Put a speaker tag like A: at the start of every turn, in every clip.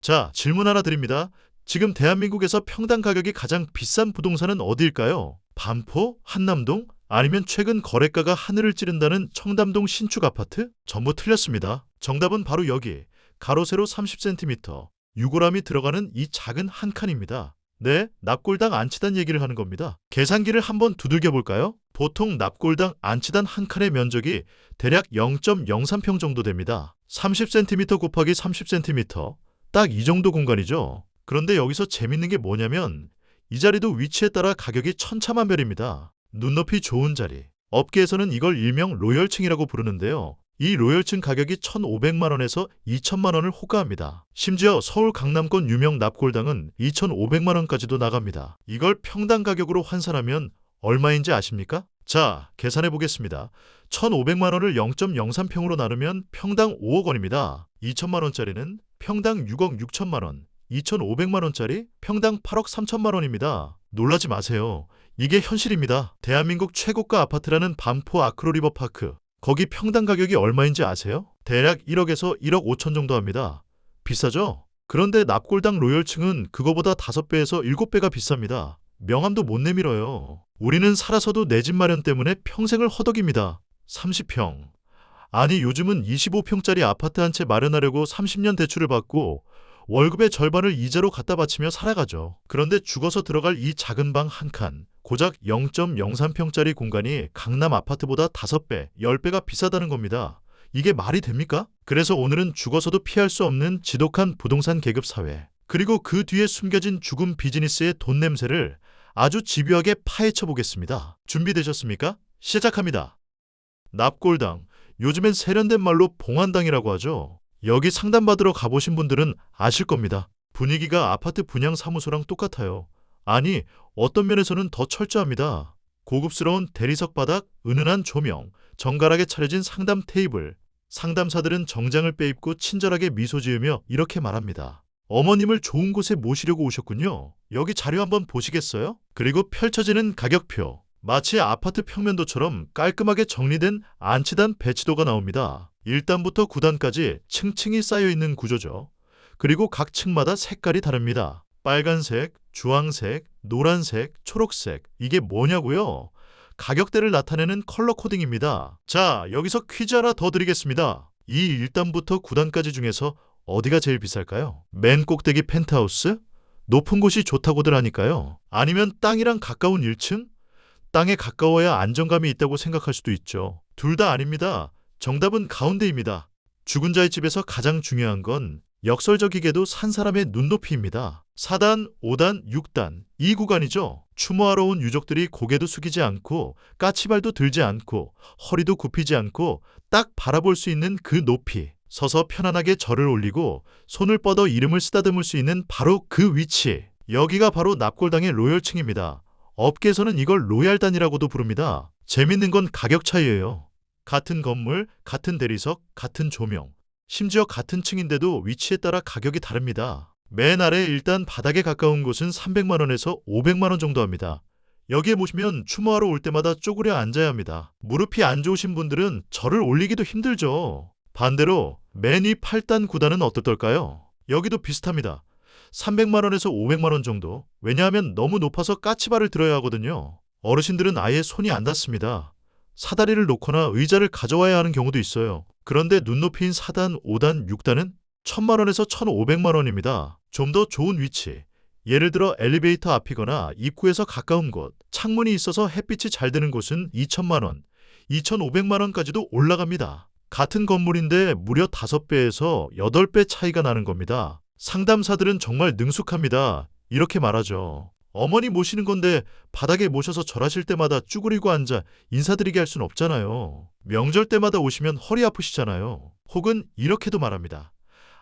A: 자, 질문 하나 드립니다. 지금 대한민국에서 평당 가격이 가장 비싼 부동산은 어디일까요? 반포? 한남동? 아니면 최근 거래가가 하늘을 찌른다는 청담동 신축 아파트? 전부 틀렸습니다. 정답은 바로 여기, 가로 세로 30cm, 유골함이 들어가는 이 작은 한 칸입니다. 네, 납골당 안치단 얘기를 하는 겁니다. 계산기를 한번 두들겨 볼까요? 보통 납골당 안치단 한 칸의 면적이 대략 0.03평 정도 됩니다. 30cm 곱하기 30cm, 딱 이 정도 공간이죠. 그런데 여기서 재밌는 게 뭐냐면 이 자리도 위치에 따라 가격이 천차만별입니다. 눈높이 좋은 자리, 업계에서는 이걸 일명 로열층이라고 부르는데요. 이 로열층 가격이 1,500만 원에서 2천만 원을 호가합니다. 심지어 서울 강남권 유명 납골당은 2,500만 원까지도 나갑니다. 이걸 평당 가격으로 환산하면 얼마인지 아십니까? 자, 계산해 보겠습니다. 1,500만 원을 0.03평으로 나누면 평당 5억 원입니다. 2천만 원짜리는 평당 6억 6천만 원, 2,500만 원짜리 평당 8억 3천만 원입니다. 놀라지 마세요. 이게 현실입니다. 대한민국 최고가 아파트라는 반포 아크로리버파크. 거기 평당 가격이 얼마인지 아세요? 대략 1억에서 1억 5천 정도 합니다. 비싸죠? 그런데 납골당 로열층은 그거보다 5배에서 7배가 비쌉니다. 명함도 못 내밀어요. 우리는 살아서도 내 집 마련 때문에 평생을 허덕입니다. 30평. 아니 요즘은 25평짜리 아파트 한 채 마련하려고 30년 대출을 받고 월급의 절반을 이자로 갖다 바치며 살아가죠. 그런데 죽어서 들어갈 이 작은 방 한 칸, 고작 0.03평짜리 공간이 강남 아파트보다 5배, 10배가 비싸다는 겁니다. 이게 말이 됩니까? 그래서 오늘은 죽어서도 피할 수 없는 지독한 부동산 계급 사회, 그리고 그 뒤에 숨겨진 죽음 비즈니스의 돈 냄새를 아주 집요하게 파헤쳐 보겠습니다. 준비되셨습니까? 시작합니다. 납골당, 요즘엔 세련된 말로 봉안당이라고 하죠. 여기 상담받으러 가보신 분들은 아실 겁니다. 분위기가 아파트 분양 사무소랑 똑같아요. 아니, 어떤 면에서는 더 철저합니다. 고급스러운 대리석 바닥, 은은한 조명, 정갈하게 차려진 상담 테이블. 상담사들은 정장을 빼입고 친절하게 미소 지으며 이렇게 말합니다. 어머님을 좋은 곳에 모시려고 오셨군요. 여기 자료 한번 보시겠어요? 그리고 펼쳐지는 가격표. 마치 아파트 평면도처럼 깔끔하게 정리된 안치단 배치도가 나옵니다. 1단부터 9단까지 층층이 쌓여있는 구조죠. 그리고 각 층마다 색깔이 다릅니다. 빨간색, 주황색, 노란색, 초록색. 이게 뭐냐고요? 가격대를 나타내는 컬러 코딩입니다. 자, 여기서 퀴즈 하나 더 드리겠습니다. 이 1단부터 9단까지 중에서 어디가 제일 비쌀까요? 맨 꼭대기 펜트하우스? 높은 곳이 좋다고들 하니까요. 아니면 땅이랑 가까운 1층? 땅에 가까워야 안정감이 있다고 생각할 수도 있죠. 둘 다 아닙니다. 정답은 가운데입니다. 죽은 자의 집에서 가장 중요한 건 역설적이게도 산 사람의 눈높이입니다. 4단, 5단, 6단, 이 구간이죠. 추모하러 온 유족들이 고개도 숙이지 않고 까치발도 들지 않고 허리도 굽히지 않고 딱 바라볼 수 있는 그 높이. 서서 편안하게 절을 올리고 손을 뻗어 이름을 쓰다듬을 수 있는 바로 그 위치. 여기가 바로 납골당의 로열층입니다. 업계에서는 이걸 로얄단이라고도 부릅니다. 재밌는 건 가격 차이예요. 같은 건물, 같은 대리석, 같은 조명. 심지어 같은 층인데도 위치에 따라 가격이 다릅니다. 맨 아래 일단 바닥에 가까운 곳은 300만 원에서 500만 원 정도 합니다. 여기에 보시면 추모하러 올 때마다 쪼그려 앉아야 합니다. 무릎이 안 좋으신 분들은 절을 올리기도 힘들죠. 반대로 맨 위 8단, 9단은 어떨까요? 여기도 비슷합니다. 300만 원에서 500만 원 정도. 왜냐하면 너무 높아서 까치발을 들어야 하거든요. 어르신들은 아예 손이 안 닿습니다. 사다리를 놓거나 의자를 가져와야 하는 경우도 있어요. 그런데 눈높이인 4단, 5단, 6단은 1,000만 원에서 1,500만 원입니다. 좀 더 좋은 위치. 예를 들어 엘리베이터 앞이거나 입구에서 가까운 곳, 창문이 있어서 햇빛이 잘 드는 곳은 2,000만 원, 2,500만 원까지도 올라갑니다. 같은 건물인데 무려 5배에서 8배 차이가 나는 겁니다. 상담사들은 정말 능숙합니다. 이렇게 말하죠. 어머니 모시는 건데 바닥에 모셔서 절하실 때마다 쭈그리고 앉아 인사드리게 할 순 없잖아요. 명절 때마다 오시면 허리 아프시잖아요. 혹은 이렇게도 말합니다.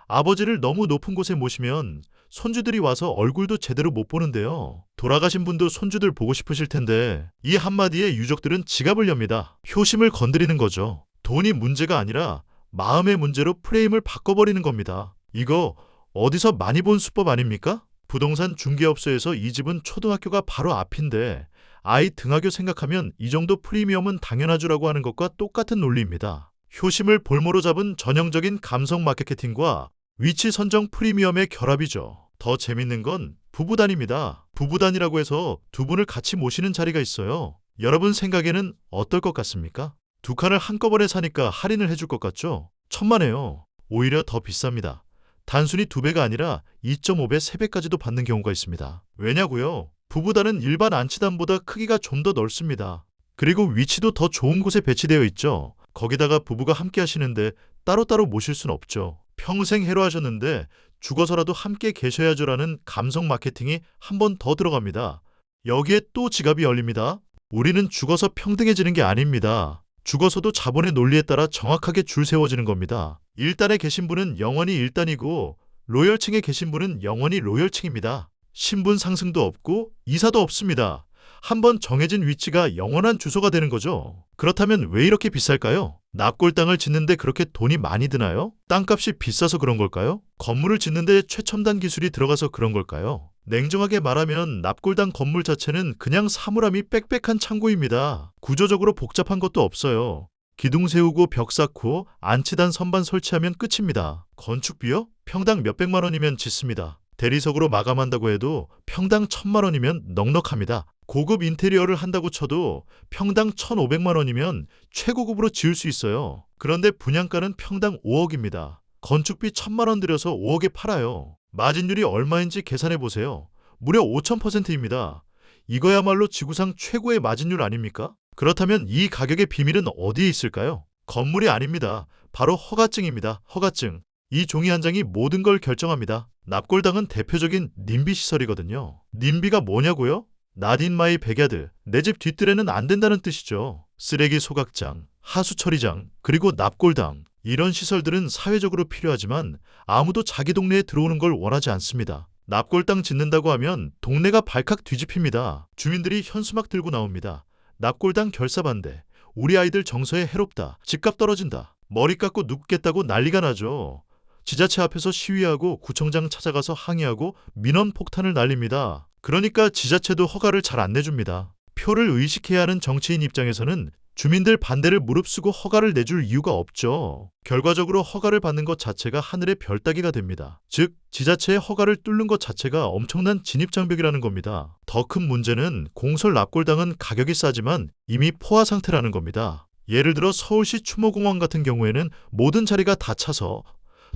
A: 아버지를 너무 높은 곳에 모시면 손주들이 와서 얼굴도 제대로 못 보는데요. 돌아가신 분도 손주들 보고 싶으실 텐데 이 한마디에 유족들은 지갑을 엽니다. 효심을 건드리는 거죠. 돈이 문제가 아니라 마음의 문제로 프레임을 바꿔버리는 겁니다. 이거 어디서 많이 본 수법 아닙니까? 부동산 중개업소에서 이 집은 초등학교가 바로 앞인데 아이 등하교 생각하면 이 정도 프리미엄은 당연하주라고 하는 것과 똑같은 논리입니다. 효심을 볼모로 잡은 전형적인 감성 마케팅과 위치 선정 프리미엄의 결합이죠. 더 재밌는 건 부부단입니다. 부부단이라고 해서 두 분을 같이 모시는 자리가 있어요. 여러분 생각에는 어떨 것 같습니까? 두 칸을 한꺼번에 사니까 할인을 해줄 것 같죠? 천만에요. 오히려 더 비쌉니다. 단순히 2배가 아니라 2.5배, 3배까지도 받는 경우가 있습니다. 왜냐고요? 부부단은 일반 안치단보다 크기가 좀 더 넓습니다. 그리고 위치도 더 좋은 곳에 배치되어 있죠. 거기다가 부부가 함께 하시는데 따로따로 모실 순 없죠. 평생 해로하셨는데 죽어서라도 함께 계셔야죠라는 감성 마케팅이 한 번 더 들어갑니다. 여기에 또 지갑이 열립니다. 우리는 죽어서 평등해지는 게 아닙니다. 죽어서도 자본의 논리에 따라 정확하게 줄 세워지는 겁니다. 1단에 계신 분은 영원히 1단이고 로열층에 계신 분은 영원히 로열층입니다. 신분 상승도 없고 이사도 없습니다. 한번 정해진 위치가 영원한 주소가 되는 거죠. 그렇다면 왜 이렇게 비쌀까요? 납골당을 짓는데 그렇게 돈이 많이 드나요? 땅값이 비싸서 그런 걸까요? 건물을 짓는데 최첨단 기술이 들어가서 그런 걸까요? 냉정하게 말하면 납골당 건물 자체는 그냥 사물함이 빽빽한 창고입니다. 구조적으로 복잡한 것도 없어요. 기둥 세우고 벽 쌓고 안치단 선반 설치하면 끝입니다. 건축비요? 평당 몇백만 원이면 짓습니다. 대리석으로 마감한다고 해도 평당 1,000만 원이면 넉넉합니다. 고급 인테리어를 한다고 쳐도 평당 1,500만 원이면 최고급으로 지을 수 있어요. 그런데 분양가는 평당 5억입니다. 건축비 1,000만 원 들여서 5억에 팔아요. 마진율이 얼마인지 계산해 보세요. 무려 5,000%입니다. 이거야말로 지구상 최고의 마진율 아닙니까? 그렇다면 이 가격의 비밀은 어디에 있을까요? 건물이 아닙니다. 바로 허가증입니다. 허가증. 이 종이 한 장이 모든 걸 결정합니다. 납골당은 대표적인 님비 시설이거든요. 님비가 뭐냐고요? Not in my backyard. 내 집 뒷뜰에는 안 된다는 뜻이죠. 쓰레기 소각장, 하수 처리장, 그리고 납골당. 이런 시설들은 사회적으로 필요하지만 아무도 자기 동네에 들어오는 걸 원하지 않습니다. 납골당 짓는다고 하면 동네가 발칵 뒤집힙니다. 주민들이 현수막 들고 나옵니다. 납골당 결사 반대. 우리 아이들 정서에 해롭다. 집값 떨어진다. 머리 깎고 눕겠다고 난리가 나죠. 지자체 앞에서 시위하고 구청장 찾아가서 항의하고 민원 폭탄을 날립니다. 그러니까 지자체도 허가를 잘 안 내줍니다. 표를 의식해야 하는 정치인 입장에서는 주민들 반대를 무릅쓰고 허가를 내줄 이유가 없죠. 결과적으로 허가를 받는 것 자체가 하늘의 별 따기가 됩니다. 즉, 지자체의 허가를 뚫는 것 자체가 엄청난 진입장벽이라는 겁니다. 더 큰 문제는 공설 납골당은 가격이 싸지만 이미 포화 상태라는 겁니다. 예를 들어 서울시 추모공원 같은 경우에는 모든 자리가 다 차서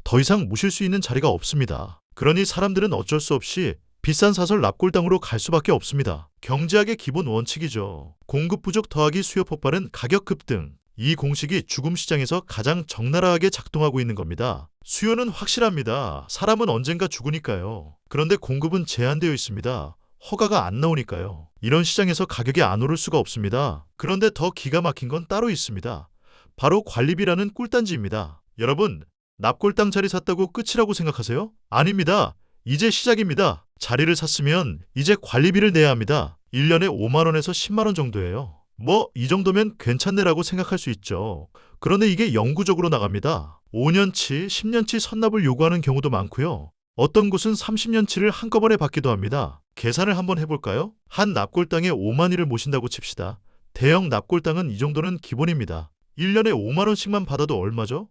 A: 더 이상 모실 수 있는 자리가 없습니다. 그러니 사람들은 어쩔 수 없이 비싼 사설 납골당으로 갈 수밖에 없습니다. 경제학의 기본 원칙이죠. 공급 부족 더하기 수요 폭발은 가격 급등. 이 공식이 죽음 시장에서 가장 적나라하게 작동하고 있는 겁니다. 수요는 확실합니다. 사람은 언젠가 죽으니까요. 그런데 공급은 제한되어 있습니다. 허가가 안 나오니까요. 이런 시장에서 가격이 안 오를 수가 없습니다. 그런데 더 기가 막힌 건 따로 있습니다. 바로 관리비라는 꿀단지입니다. 여러분, 납골당 자리 샀다고 끝이라고 생각하세요? 아닙니다. 이제 시작입니다. 자리를 샀으면 이제 관리비를 내야 합니다. 1년에 5만 원에서 10만 원 정도예요. 뭐 이 정도면 괜찮네라고 생각할 수 있죠. 그런데 이게 영구적으로 나갑니다. 5년치, 10년치 선납을 요구하는 경우도 많고요. 어떤 곳은 30년치를 한꺼번에 받기도 합니다. 계산을 한번 해볼까요? 한 납골당에 5만이를 모신다고 칩시다. 대형 납골당은 이 정도는 기본입니다. 1년에 5만 원씩만 받아도 얼마죠?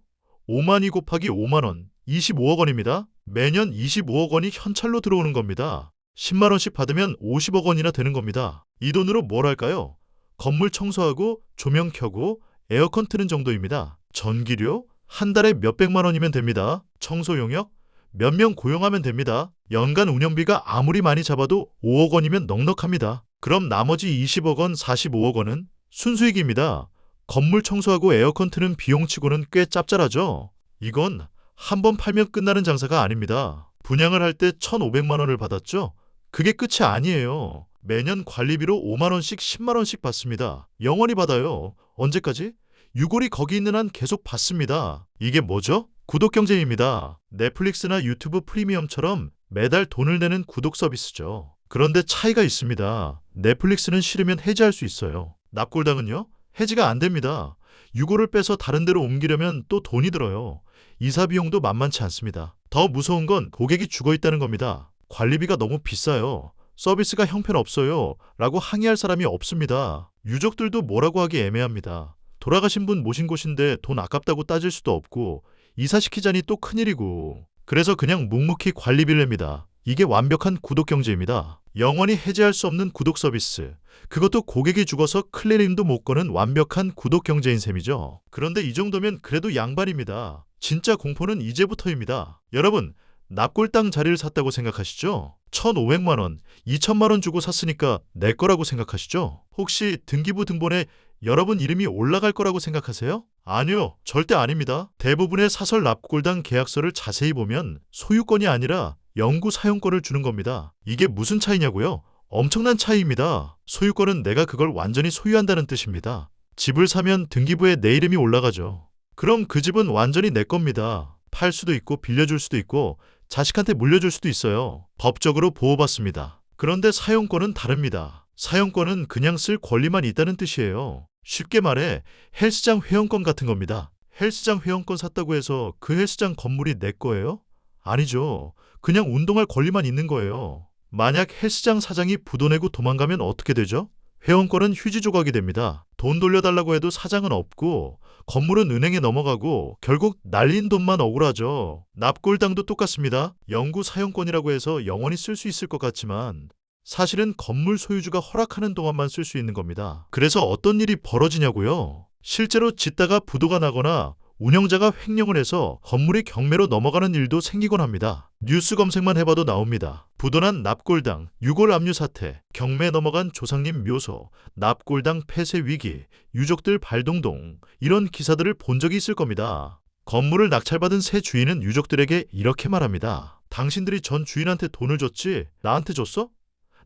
A: 5만이 곱하기 5만 원, 25억 원입니다. 매년 25억 원이 현찰로 들어오는 겁니다. 10만 원씩 받으면 50억 원이나 되는 겁니다. 이 돈으로 뭘 할까요? 건물 청소하고 조명 켜고 에어컨 트는 정도입니다. 전기료? 한 달에 몇백만 원이면 됩니다. 청소 용역? 몇 명 고용하면 됩니다. 연간 운영비가 아무리 많이 잡아도 5억 원이면 넉넉합니다. 그럼 나머지 20억 원, 45억 원은 순수익입니다. 건물 청소하고 에어컨 트는 비용치고는 꽤 짭짤하죠? 이건 한 번 팔면 끝나는 장사가 아닙니다. 분양을 할 때 1,500만 원을 받았죠? 그게 끝이 아니에요. 매년 관리비로 5만 원씩 10만 원씩 받습니다. 영원히 받아요. 언제까지? 유골이 거기 있는 한 계속 받습니다. 이게 뭐죠? 구독 경쟁입니다. 넷플릭스나 유튜브 프리미엄처럼 매달 돈을 내는 구독 서비스죠. 그런데 차이가 있습니다. 넷플릭스는 싫으면 해지할 수 있어요. 납골당은요? 해지가 안 됩니다. 유골을 빼서 다른 데로 옮기려면 또 돈이 들어요. 이사 비용도 만만치 않습니다. 더 무서운 건 고객이 죽어 있다는 겁니다. 관리비가 너무 비싸요. 서비스가 형편없어요. 라고 항의할 사람이 없습니다. 유족들도 뭐라고 하기 애매합니다. 돌아가신 분 모신 곳인데 돈 아깝다고 따질 수도 없고 이사시키자니 또 큰일이고 그래서 그냥 묵묵히 관리비를 냅니다. 이게 완벽한 구독 경제입니다. 영원히 해지할 수 없는 구독 서비스. 그것도 고객이 죽어서 클레임도 못 거는 완벽한 구독 경제인 셈이죠. 그런데 이 정도면 그래도 양반입니다. 진짜 공포는 이제부터입니다. 여러분, 납골당 자리를 샀다고 생각하시죠? 1,500만 원, 2천만 원 주고 샀으니까 내 거라고 생각하시죠? 혹시 등기부 등본에 여러분 이름이 올라갈 거라고 생각하세요? 아니요, 절대 아닙니다. 대부분의 사설 납골당 계약서를 자세히 보면 소유권이 아니라 영구 사용권을 주는 겁니다. 이게 무슨 차이냐고요? 엄청난 차이입니다. 소유권은 내가 그걸 완전히 소유한다는 뜻입니다. 집을 사면 등기부에 내 이름이 올라가죠. 그럼 그 집은 완전히 내 겁니다. 팔 수도 있고 빌려줄 수도 있고 자식한테 물려줄 수도 있어요. 법적으로 보호받습니다. 그런데 사용권은 다릅니다. 사용권은 그냥 쓸 권리만 있다는 뜻이에요. 쉽게 말해 헬스장 회원권 같은 겁니다. 헬스장 회원권 샀다고 해서 그 헬스장 건물이 내 거예요? 아니죠. 그냥 운동할 권리만 있는 거예요. 만약 헬스장 사장이 부도 내고 도망가면 어떻게 되죠? 회원권은 휴지 조각이 됩니다. 돈 돌려달라고 해도 사장은 없고 건물은 은행에 넘어가고 결국 날린 돈만 억울하죠. 납골당도 똑같습니다. 영구 사용권이라고 해서 영원히 쓸 수 있을 것 같지만 사실은 건물 소유주가 허락하는 동안만 쓸 수 있는 겁니다. 그래서 어떤 일이 벌어지냐고요? 실제로 짓다가 부도가 나거나 운영자가 횡령을 해서 건물이 경매로 넘어가는 일도 생기곤 합니다. 뉴스 검색만 해봐도 나옵니다. 부도난 납골당, 유골 압류 사태, 경매에 넘어간 조상님 묘소, 납골당 폐쇄 위기, 유족들 발동동 이런 기사들을 본 적이 있을 겁니다. 건물을 낙찰받은 새 주인은 유족들에게 이렇게 말합니다. 당신들이 전 주인한테 돈을 줬지 나한테 줬어?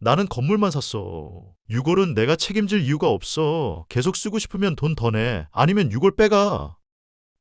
A: 나는 건물만 샀어. 유골은 내가 책임질 이유가 없어. 계속 쓰고 싶으면 돈 더 내. 아니면 유골 빼가.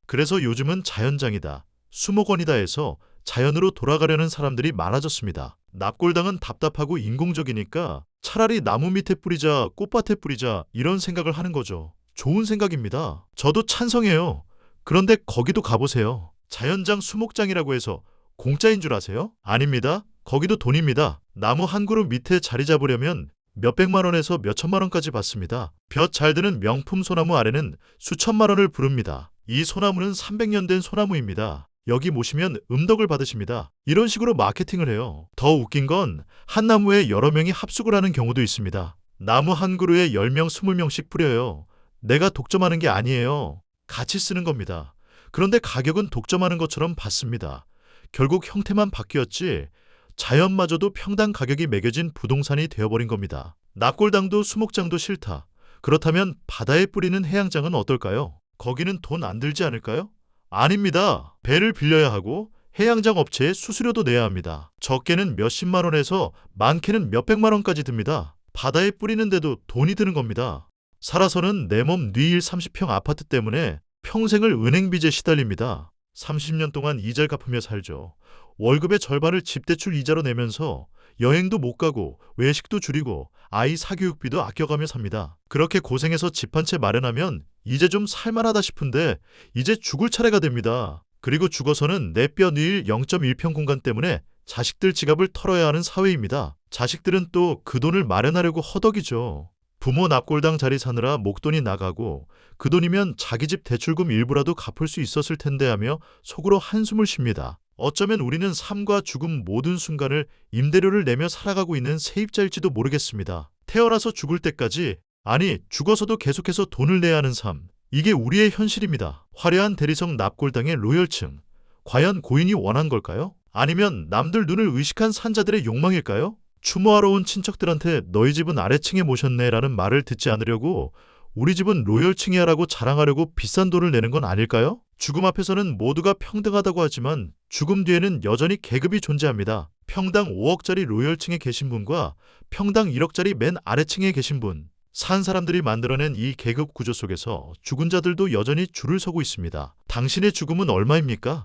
A: 그래서 요즘은 자연장이다, 수목원이다 해서 자연으로 돌아가려는 사람들이 많아졌습니다. 납골당은 답답하고 인공적이니까 차라리 나무 밑에 뿌리자, 꽃밭에 뿌리자 이런 생각을 하는 거죠. 좋은 생각입니다. 저도 찬성해요. 그런데 거기도 가보세요. 자연장, 수목장이라고 해서 공짜인 줄 아세요? 아닙니다. 거기도 돈입니다. 나무 한 그루 밑에 자리 잡으려면 몇백만 원에서 몇천만 원까지 받습니다. 볕 잘 드는 명품 소나무 아래는 수천만 원을 부릅니다. 이 소나무는 300년 된 소나무입니다. 여기 모시면 음덕을 받으십니다. 이런 식으로 마케팅을 해요. 더 웃긴 건 한 나무에 여러 명이 합숙을 하는 경우도 있습니다. 나무 한 그루에 10명, 20명씩 뿌려요. 내가 독점하는 게 아니에요. 같이 쓰는 겁니다. 그런데 가격은 독점하는 것처럼 받습니다. 결국 형태만 바뀌었지 자연마저도 평당 가격이 매겨진 부동산이 되어버린 겁니다. 납골당도 수목장도 싫다. 그렇다면 바다에 뿌리는 해양장은 어떨까요? 거기는 돈 안 들지 않을까요? 아닙니다. 배를 빌려야 하고 해양장 업체에 수수료도 내야 합니다. 적게는 몇십만 원에서 많게는 몇백만 원까지 듭니다. 바다에 뿌리는데도 돈이 드는 겁니다. 살아서는 내 몸 뉘일 30평 아파트 때문에 평생을 은행빚에 시달립니다. 30년 동안 이자를 갚으며 살죠. 월급의 절반을 집대출 이자로 내면서 여행도 못 가고 외식도 줄이고 아이 사교육비도 아껴가며 삽니다. 그렇게 고생해서 집 한 채 마련하면 이제 좀 살만하다 싶은데 이제 죽을 차례가 됩니다. 그리고 죽어서는 내 뼈 뉘일 0.1평 공간 때문에 자식들 지갑을 털어야 하는 사회입니다. 자식들은 또 그 돈을 마련하려고 허덕이죠. 부모 납골당 자리 사느라 목돈이 나가고 그 돈이면 자기 집 대출금 일부라도 갚을 수 있었을 텐데 하며 속으로 한숨을 쉽니다. 어쩌면 우리는 삶과 죽음 모든 순간을 임대료를 내며 살아가고 있는 세입자일지도 모르겠습니다. 태어나서 죽을 때까지, 아니 죽어서도 계속해서 돈을 내야 하는 삶, 이게 우리의 현실입니다. 화려한 대리석 납골당의 로열층, 과연 고인이 원한 걸까요? 아니면 남들 눈을 의식한 산자들의 욕망일까요? 추모하러 온 친척들한테 너희 집은 아래층에 모셨네 라는 말을 듣지 않으려고 우리 집은 로열층이야 라고 자랑하려고 비싼 돈을 내는 건 아닐까요? 죽음 앞에서는 모두가 평등하다고 하지만 죽음 뒤에는 여전히 계급이 존재합니다. 평당 5억짜리 로열층에 계신 분과 평당 1억짜리 맨 아래층에 계신 분. 산 사람들이 만들어낸 이 계급 구조 속에서 죽은 자들도 여전히 줄을 서고 있습니다. 당신의 죽음은 얼마입니까?